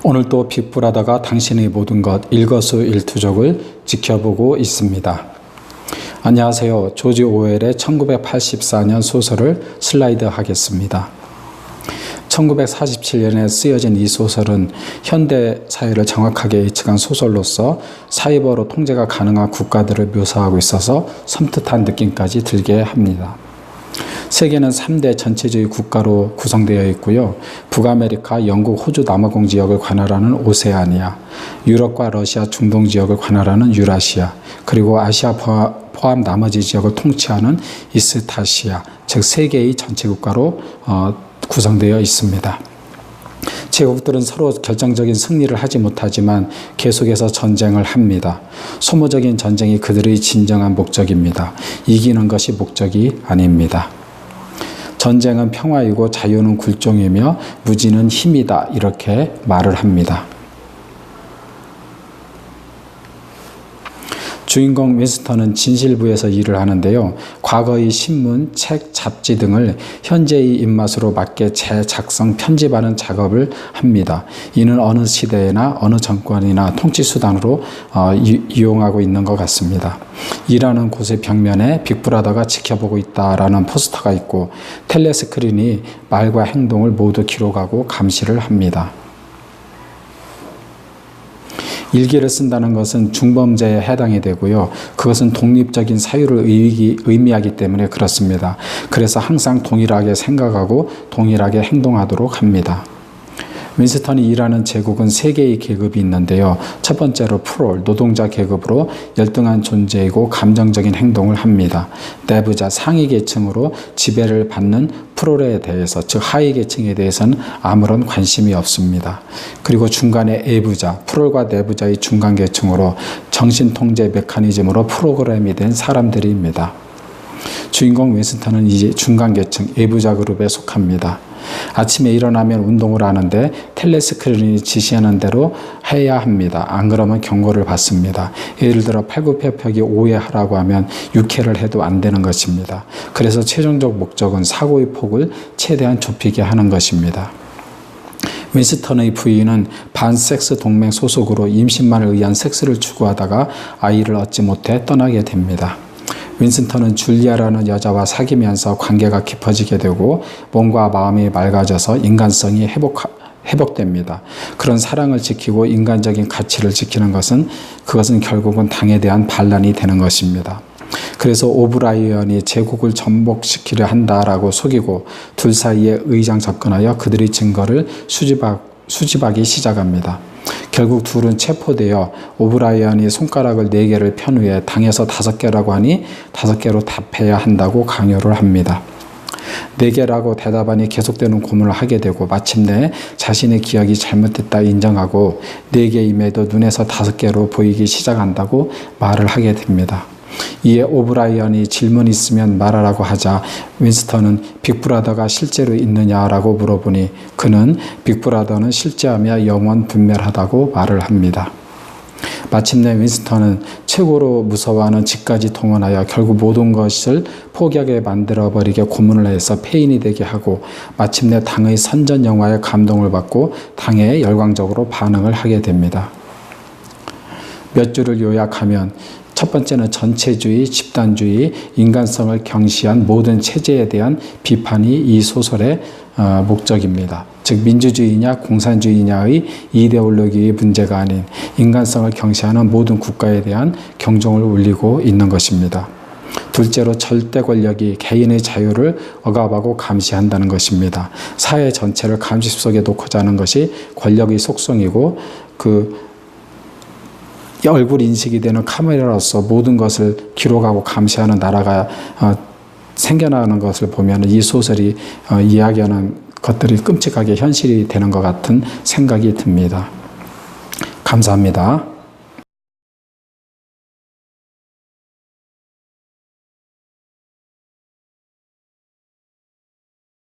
오늘도 빅브라더가 당신의 모든 것 일거수일투족을 지켜보고 있습니다. 안녕하세요. 조지 오웰의 1984년 소설을 슬라이드 하겠습니다. 1947년에 쓰여진 이 소설은 현대 사회를 정확하게 예측한 소설로서 사이버로 통제가 가능한 국가들을 묘사하고 있어서 섬뜩한 느낌까지 들게 합니다. 세계는 3대 전체주의 국가로 구성되어 있고요. 북아메리카, 영국, 호주 남아공 지역을 관할하는 오세아니아, 유럽과 러시아, 중동 지역을 관할하는 유라시아, 그리고 아시아 포함 나머지 지역을 통치하는 이스타시아, 즉 3개의 전체 국가로 구성되어 있습니다. 제국들은 서로 결정적인 승리를 하지 못하지만 계속해서 전쟁을 합니다. 소모적인 전쟁이 그들의 진정한 목적입니다. 이기는 것이 목적이 아닙니다. 전쟁은 평화이고 자유는 굴종이며 무지는 힘이다, 이렇게 말을 합니다. 주인공 윈스턴은 진실부에서 일을 하는데요. 과거의 신문, 책, 잡지 등을 현재의 입맛으로 맞게 재작성, 편집하는 작업을 합니다. 이는 어느 시대나 어느 정권이나 통치수단으로 이용하고 있는 것 같습니다. 일하는 곳의 벽면에 빅브라더가 지켜보고 있다라는 포스터가 있고 텔레스크린이 말과 행동을 모두 기록하고 감시를 합니다. 일기를 쓴다는 것은 중범죄에 해당이 되고요. 그것은 독립적인 사유를 의미하기 때문에 그렇습니다. 그래서 항상 동일하게 생각하고 동일하게 행동하도록 합니다. 윈스턴이 일하는 제국은 3개의 계급이 있는데요. 첫 번째로 프롤, 노동자 계급으로 열등한 존재이고 감정적인 행동을 합니다. 내부자, 상위 계층으로 지배를 받는 프롤에 대해서, 즉 하위 계층에 대해서는 아무런 관심이 없습니다. 그리고 중간에 애부자, 프롤과 내부자의 중간 계층으로 정신통제 메커니즘으로 프로그램이 된 사람들입니다. 주인공 윈스턴은 이제 중간계층, 애부자 그룹에 속합니다. 아침에 일어나면 운동을 하는데 텔레스크린이 지시하는 대로 해야 합니다. 안 그러면 경고를 받습니다. 예를 들어 팔굽혀펴기 5회 하라고 하면 6회를 해도 안 되는 것입니다. 그래서 최종적 목적은 사고의 폭을 최대한 좁히게 하는 것입니다. 윈스턴의 부인은 반섹스 동맹 소속으로 임신만을 의한 섹스를 추구하다가 아이를 얻지 못해 떠나게 됩니다. 윈스턴은 줄리아라는 여자와 사귀면서 관계가 깊어지게 되고 몸과 마음이 맑아져서 인간성이 회복됩니다. 그런 사랑을 지키고 인간적인 가치를 지키는 그것은 결국은 당에 대한 반란이 되는 것입니다. 그래서 오브라이언이 제국을 전복시키려 한다라고 속이고 둘 사이에 의장 접근하여 그들의 증거를 수집하기 시작합니다. 결국 둘은 체포되어 오브라이언이 손가락을 4개를 편 후에 당에서 5개라고 하니 5개로 답해야 한다고 강요를 합니다. 4개라고 대답하니 계속되는 고문을 하게 되고 마침내 자신의 기억이 잘못됐다 인정하고 4개임에도 눈에서 5개로 보이기 시작한다고 말을 하게 됩니다. 이에 오브라이언이 질문 있으면 말하라고 하자 윈스턴은 빅브라더가 실제로 있느냐라고 물어보니 그는 빅브라더는 실제하며 영원 분멸하다고 말을 합니다. 마침내 윈스턴은 최고로 무서워하는 지까지 동원하여 결국 모든 것을 포기하게 만들어버리게 고문을 해서 폐인이 되게 하고 마침내 당의 선전 영화에 감동을 받고 당에 열광적으로 반응을 하게 됩니다. 몇 줄을 요약하면 첫 번째는 전체주의, 집단주의, 인간성을 경시한 모든 체제에 대한 비판이 이 소설의 목적입니다. 즉 민주주의냐 공산주의냐의 이데올로기의 문제가 아닌 인간성을 경시하는 모든 국가에 대한 경종을 울리고 있는 것입니다. 둘째로 절대 권력이 개인의 자유를 억압하고 감시한다는 것입니다. 사회 전체를 감시 속에 놓고자 하는 것이 권력의 속성이고 얼굴 인식이 되는 카메라로서 모든 것을 기록하고 감시하는 나라가 생겨나는 것을 보면 이 소설이 이야기하는 것들이 끔찍하게 현실이 되는 것 같은 생각이 듭니다. 감사합니다.